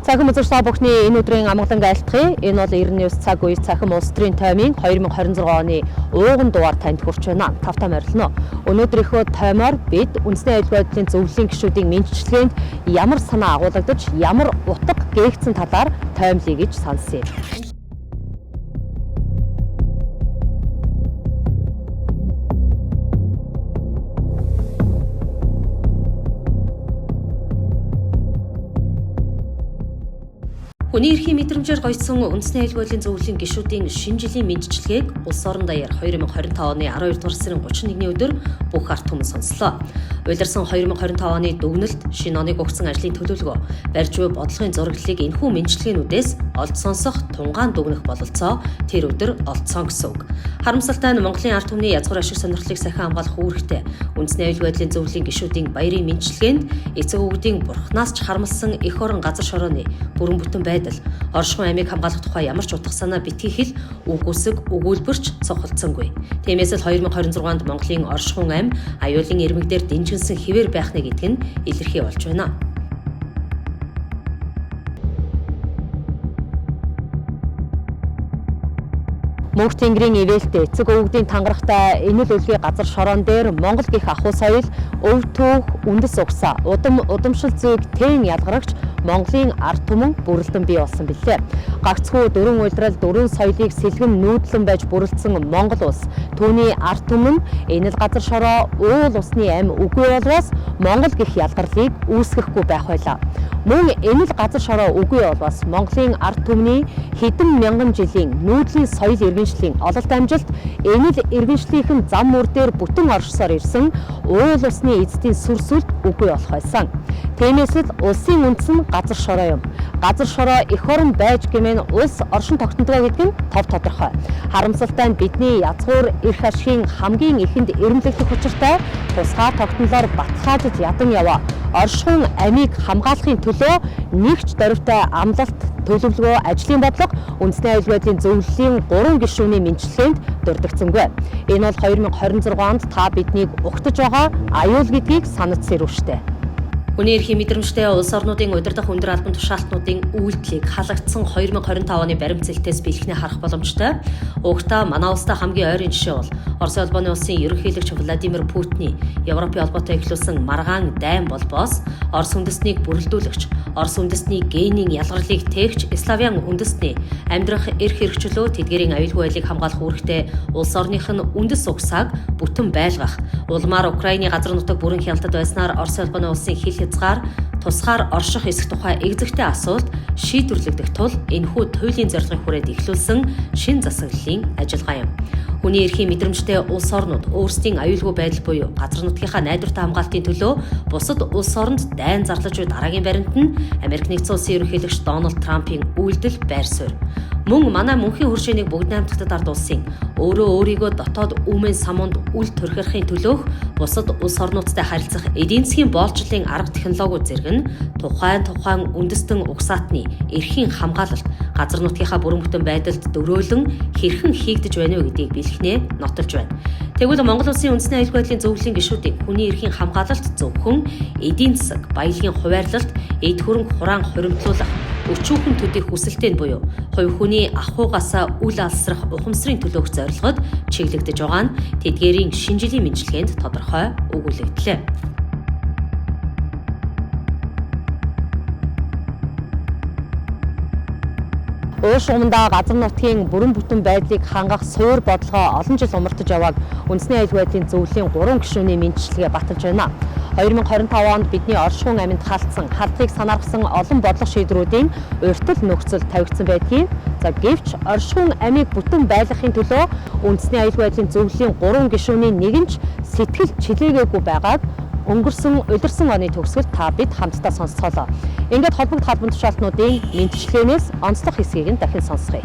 Цахим үзэгч бүхний энэ өдрийн амгалан айлтгая. Энэ бол 99 цаг үе цахим улс төрийн таймын 2026 оны ууган дугаар танд хүрч байна. Тавтаа морилно. Өнөөдрийнхөө таймаар бид үндэсний аюулгүй байдлын зөвлөлийн гишүүдийн мэдчилгээнд ямар санаа агуулгадж, ямар утга гээгдсэн талаар таймлъя гэж сонсъё. Хүний эрхийн мэдрэмжээр гоёсон үндэсний аюулгүй байдлын зөвлөлийн гишүүдийн шинэ жилийн мэдчилгээг улс орон даяар 2025 оны 12 дугаар сарын 31-ний өдөр бүх ард түмэн сонслоо. Улирсан 2025 оны дүгнэлт, шинэ оныг өгсөн ажлын төлөвлөгөө, барьж буй бодлогын зураглалыг энэхүү мэдчилгээнүүдээс олж сонсох, тунгаан дүгнэх бололцоо тэр өдөр олдсон гэсэн үг. Харамсалтай нь Монголын ард түмний язгуур ашиг сонирхлыг сахин хамгаалах үүрэгтэй үндэсний аюулгүй байдлын зөвлөлийн гишүүдийн баярын мэдчилгээнд эцэг өвгдийн бурхнаас ч харамссан эх орон газар шорооны бүрэн бүтэн байдал, оршихуйн амийг хамгаалах тухай ямар ч утга санаа битгий хэл үг үсэг өгүүлбэрч цохолдсонгүй. Тиймээс л 2026-нд Монголын оршихуйн ам аюулын ирмэгдээр дэнжинсэн хэвээр байх нэг гэдг нь илэрхий болж байна. Мөнх тэнгэрийн ивэлтэй эцэг өвгдийн тангарахтай энэл үлгийн газар шороон дээр Монгол гих ахуй соёл, өв түүх, үндэс угсаа, удамшил зүйг тэн ялгарагч Монголын ард түмэн бүрэлдэн бий болсон билээ. Гагцхүү дөрвөн улирал дөрвөн соёлыг сэлгэм нүүдлэн байж бүрэлдсэн Монгол улс түүний ард түмэн энэл газар шороо уул усны ам үгүй болвоос Монгол гих ялгарлыг үүсгэхгүй байх байлаа. Мөн энэл газар шороо үгүй болвоос Монголын ард түмний хэдэн мянган жилийн нүүдлийн соёл иргэншлийн ололт амжилт энэл иргэншлийнхэн зам мөр дээр бүтэн оршсоор ирсэн уул усны эзэдийн сүр сүлд үгүй болох байсан. Тиймээс л улсын үндэс нь газар шороо юм. Газар шороо эх орон байж гэмээн улс оршин тогтнодгоо гэдэг нь тов тодорхой. Харамсалтай нь бидний язгуур эрх ашигын хамгийн ихэнд эрмэлэгдэх учиртай тусгай тогтнолоор баталгаажиж ядан яваа. Оршихуйн амийг хамгаалахын төлөө нэгч дөрвтэй амлалт төлөвлөгөө ажлын бодлого үндэсний аюулгүй байдлын зөвлөлийн 3 гишүүний мэдчилгээнд дурддагцсангүй. Энэ бол 2026 онд та биднийг угтаж байгаа аюул гэдгийг санаж сэрвэжтэй. Хүний эрхийн мэдрэмжтэй улс орнуудын удирдах өндөр албан тушаалтнуудын үйлдэлийг халагдсан 2025 оны баримтцэлтээс бэлхнээ харах боломжтой. Угтаа манай улстай хамгийн ойрын жишээ бол Орос улбаны улсын ерөнхийлөгч Владимир Путиний Европын холбоотой эхлүүлсэн маргаан дайн болбоос Орос үндэстнийг бүрэлдүүлэгч, Орос үндэстний генийн ялгарлыг тээгч Славян үндэстний амьдрах эрх хэрэгчлөө тэдгэрийн аюулгүй байдлыг хамгаалах үүрэгтэй улс орных нь үндэс угсааг бүтэн байлгах, улмаар Украины газар нутаг бүрэн хяналтад байснаар Орос улбаны улсын хил хязгаар тусгаар орших эсэх тухай эгзэгтэй асуулт шийдвэрлэгдэх тул энэхүү туйлын зорилгыг хүрээд эхлүүлсэн шин засаглалын ажиллагаа юм. Хүний эрхийн мэдрэмжтэй улс орнууд өөрсдийн аюулгүй байдал буюу газар нутгийнхаа найдвартай хамгаалтын төлөө бусад улс оронд дайн зарлаж буй дараагийн баримт нь Америк нэгдсэн улсын ерөнхийлөгч Дональд Трампын үйлдэл байр суурь. Мөн манай мөнхийн хөршөөнийг бүгд найрамдахад ард улсын өөрийгөө дотоод үмэн самунд үл төрхөрхийн төлөөх бусад улс орнуудтай харилцах эдийн засгийн боолчлын арга технологиуд зэрэг нь тухайн үндэстэн угсаатны эрхийн хамгаалалт газар нутгийнхаа бүрэн бүтэн байдалд дөрөөлөн хэрхэн хийгдэж байна вэ гэдгийг бэлхнээ нотолж байна. Тэгвэл Монгол улсын үндэсний аюулгүй байдлын зөвлөлийн гишүүдийн хүний эрхийн хамгаалалт зөвхөн эдийн засаг, баялагын хуваарлалт, эд хөрөнгө хураан хуримтлуулах, өчүүхэн төдий хүсэлтэнд буюу хувь хүний ахуйгаасаа үл алсрах ухамсарын төлөөх зорилгод чиглэгдэж байгаа нь тэдгээрийн шинэ жилийн мэдчилгээнд тодорхой өгүүлэгдлээ. Ууш умандаа газар нутгийн бүрэн бүтэн байдлыг хангах суур бодлогоо олон жил умартаж явааг үндэсний аюулгүй байдлын зөвлөлийн 3 гишүүний мэдчилгээ баталж байна. 2025 онд бидний оршихуйн аминд халтсан, халдлагыг санааргасан олон бодлого шийдвэрүүдийн урьдчил нөхцөл тавигдсан байдгийг. Гэвч оршихуйн амийг бүтэн байлгахын төлөө үндэсний аюулгүй байдлын зөвлөлийн 3 гишүүний нэг нь сэтгэл чилээгээгүй байгааг өнгөрсөн улирсан оны төгсгөл та бид хамтдаа сонсцоолоо. Ингээд холбогд албан тушаалтнуудын мэдчилгээнээс онцлог хэсгийг нь дахин сонсгоё.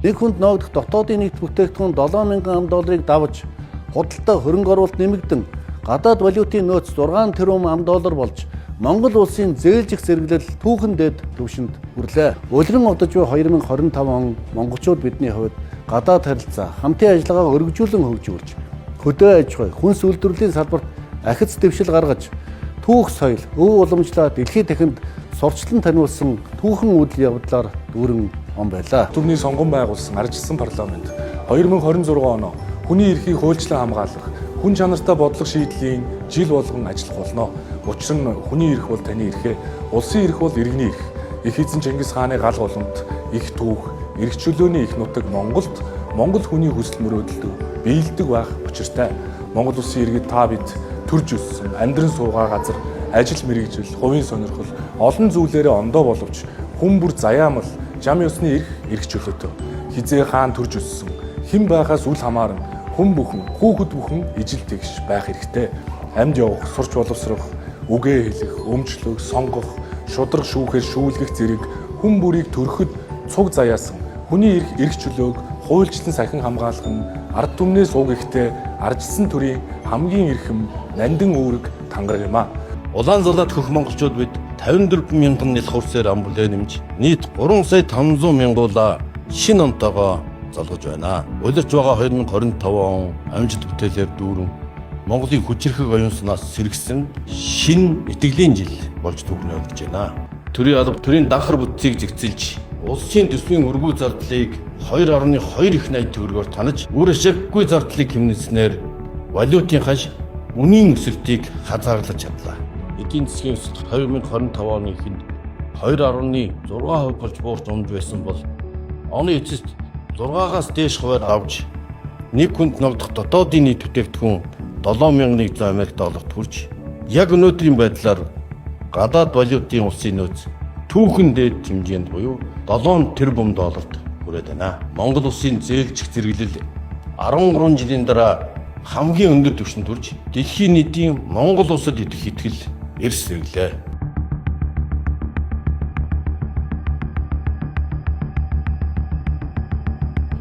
Нэг хүнд ногдох дотоодын нийт бүтээгдэхүүн $7,000 давж, худалдаа хөрөнгө оруулалт нэмэгдэн, гадаад валютын нөөц $6 тэрбум болж Монгол улсын зээлжих зэрэглэл түүхэн дэд түвшинд хүрлээ. Улиран удаж буй 2025 он монголчууд бидний хувьд гадаад харилцаа, хамтын ажиллагаагаа өргөжүүлэн хөгжүүлж, хөдөө аж ахуй, хүнс үйлдвэрлэлийн салбарт ахиц дэвшил гаргаж, түүх соёл, өв уламжлаа дэлхийд дахинд сурчлан таниулсан түүхэн үйл явдлаар дүүрэн он байлаа. Түвний сонгон байгуулсан ардчилсан парламент 2026 оноо хүний эрхийг хуульчлан хамгаалах, хүн чанартай бодлого шийдлийн жил болгон ажиллах болно. Учир нь хүний эрх бол таны эрхээ, улсын эрх бол иргэний эрх. Их эзэн Чингис хааны гал голомт, их түүх, эрх чөлөөний их нутаг Монголд Монгол хүний хүсэл мөрөөдөлд биелдэг байх учиртай. Монгол улсын иргэд та бид төрж өссөн, амьдран суугаа газар, ажил мэргэжил, хувийн сонирхол олон зүйлээрээ ондоо боловч хүн бүр заяамал жам ёсны эрх чөлөөтэй. Хизээ хаан төрж өссөн, хэн байхаас үл хамааран хүн бүхэн, хүүхэд бүхэн ижил тэгш байх хэрэгтэй. Амьд явах, сурч боловсрох, үгээ хэлэх, өмчлөх, сонгох, шудраг шүүхээр шүүлгэх зэрэг хүн бүрийг төрөхөд цуг заяасан. Хүний эрх чөлөөг хуульчлан сахин хамгаалах нь ард түмнээ сууг ихтэй ардчилсан төрийн хамгийн эрхэм нандин үүрэг тангараг юм а. Улаан зулаад хөх монголчууд бид 54 мянган нэл хурсээр ам бүлээ нэмж нийт 3 сая 500 мянгуулаа шинэ онтойгоо залгаж байна. Улирч байгаа 2025 он амжилт бүтээлээр дүүрэн Монголын хүчирхэг оюун санаас сэргсэн шинэ итгэлийн жил болж түүхнээ өгч байна. Төрийн алба төрийн данхар бүтцийг зэгцэлж улсын төсвийн өргүү зардлыг 2.2 их найт төгрөгөөр танаж үр ашиггүй зардлыг хэмнэснээр валютын хаш үнийн өсөлтийг хязгаарлаж чадлаа. Эдийн засгийн өсөлт 2025 оны эхэнд 2.6% болж буурч унж байсан бол оны эцэст 6-аас дээш хувиар авч нэг хүнд ногдох дотоодын нийт бүтээгдэхүүн $7,100 хүрч яг өнөөдрийн байдлаар гадаад валютын улсын нөөц түүхэн дээд хэмжээнд буюу $7 тэрбум хүрээд байна. Монгол улсын зээлжих зэрэглэл 13 жилийн дараа хамгийн өндөр түвшинд хүрч дэлхийн нийтийн Монгол улсад идэх итгэл эрс сэрлээ.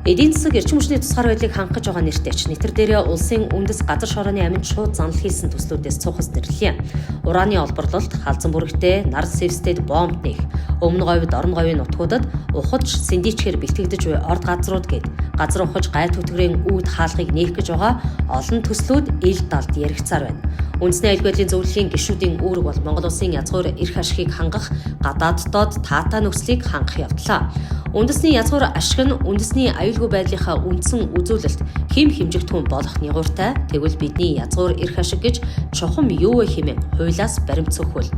Эдийн засаг эрчим хүчний тусгаар байдлыг хангаж байгаа нэртэйч нэтэр дээрээ улсын үндэс газар шорооны аминд шууд занал хийсэн төслүүдээс цухас нэрлэлээ. Ураны олборлолт, халзан бүрэгтэй, нар сэвстэд бомб нээх, өмнө говьд орон говийн нутгуудад ухаж сэндичгээр бэлтгэгдэж буй орд газрууд гээд газар ухаж гай төтгөрийн үүд хаалгыг нээх гэж байгаа олон төслүүд ил далд яригцаар байна. Үндэсний аюулгүй байдлын зөвлөлийн гишүүдийн үүрэг бол Монгол улсын язгуур эрх ашигыг хангах, гадааддод таатай нөхцөлийг хангах явдлаа. Үндэсний язгуур ашиг нь үндэсний аюулгүй байдлынхаа үндсэн үзүүлэлт хэм хэмжигдэхүүн болох нягууртай. Тэгвэл бидний язгуур эрх ашиг гэж чухам юу вэ хэмээн хуулиас баримтсөхвөл.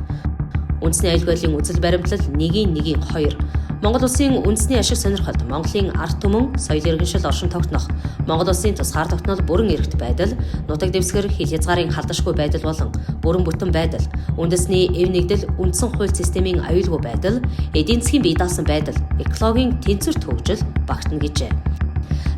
Үндэсний аюулгүй байдлын үзэл баримтлал 1-1-2. Монгол улсын үндэсний ашиг сонирхолд Монголын ард түмэн, соёл иргэншил оршин тогтнох, Монгол улсын тусгаар тогтнол бүрэн эрхт байдал, нутаг дэвсгэр хил хязгаарын халдашгүй байдал болон бүрэн бүтэн байдал, үндэсний эв нэгдэл, үндсэн хууль системийн аюулгүй байдал, эдийн засгийн бие даасан байдал, экологийн тэнцвэрт хөгжил багтана гэжээ.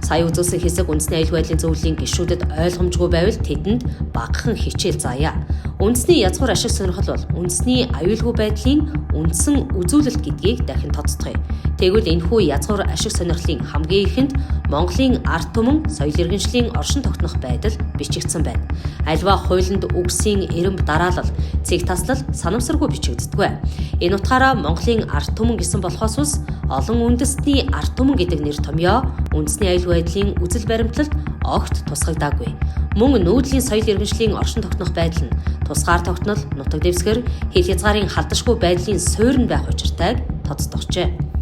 Сая үзүүлсэн хэсэг үндэсний аюулгүй байдлын зөвлөлийн гишүүдэд ойлгомжгүй байвал тэдэнд багахан хичээл заая. Үндэсний язгуур ашиг сонирхол бол үндэсний аюулгүй байдлын үндсэн үзүүлэлт гэдгийг дахин тоцтгоё. Тэгвэл энэхүү язгуур ашиг сонирхлын хамгийн ихэнд Монголын ард түмэн, соёл иргэншлийн оршин тогтнох байдал бичигдсэн байна. Альва хуулинд үгсийн эрэмб дараалал, цэг таслал санамсаргүй бичигддэггүй. Энэ утгаараа Монголын ард түмэн гэсэн болохоос ус олон үндэсний ард түмэн гэдэг нэр томьёо үндэсний аюулгүй байдлын үзэл баримтлалд огт тусгагдаагүй. Мөн нүүдлийн соёл иргэншлийн оршин тогтнох байдал нь тусгаар тогтнол, нутаг дэвсгэр, хил хязгаарын халдашгүй байдлын суурь нь байх учиртайг тоцтогчээ.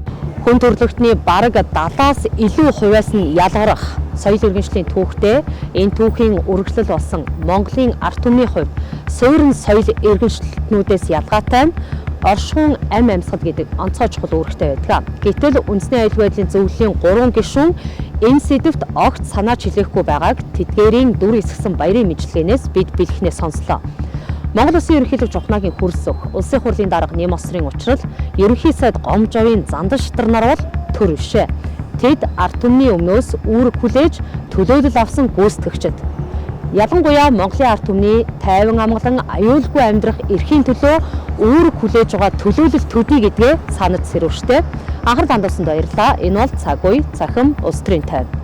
Хүн төрөлхтний бараг 70-аас илүү хувиас нь ялгарах соёл иргэншлийн түүхтэй энэ түүхийн үргэлжлэл болсон Монголын ард түмний хувьд суурин соёл иргэншилтнүүдээс ялгаатай нь оршихуун амь амьсгал гэдэг онцгой чухал үүрэгтэй байдаг. Гэтэл үндэсний аюулгүй байдлын зөвлөлийн 3 гишүүн энэ сэдвт огт санааж хэлэхгүй байгааг тэдгээрийн дүр эсгсэн баярын мэдлэгээс бид бэлхнээ сонслоо. Монгол Улсын ерөнхийлөгч Ухнагийн хөрс өг, улсын хурлын дарга Нэм Осрын учрал, ерөнхий сайд Гомжовын Зандан Шитар нар бол төр бишээ. Тэд ард түмний өмнөөс үүрэг хүлээж төлөөлөл авсан гүйцэтгэгчид. Ялангуяа Монголын ард түмний тайван амгалан аюулгүй амьдрах эрхийн төлөө үүрэг хүлээж байгаа төлөөлөл төдий гэдгээ санаж сэрвэжтэй. Анхаарал хандуулсанд баярлалаа. Энэ бол цаг үе цахим улс төрийн тайван.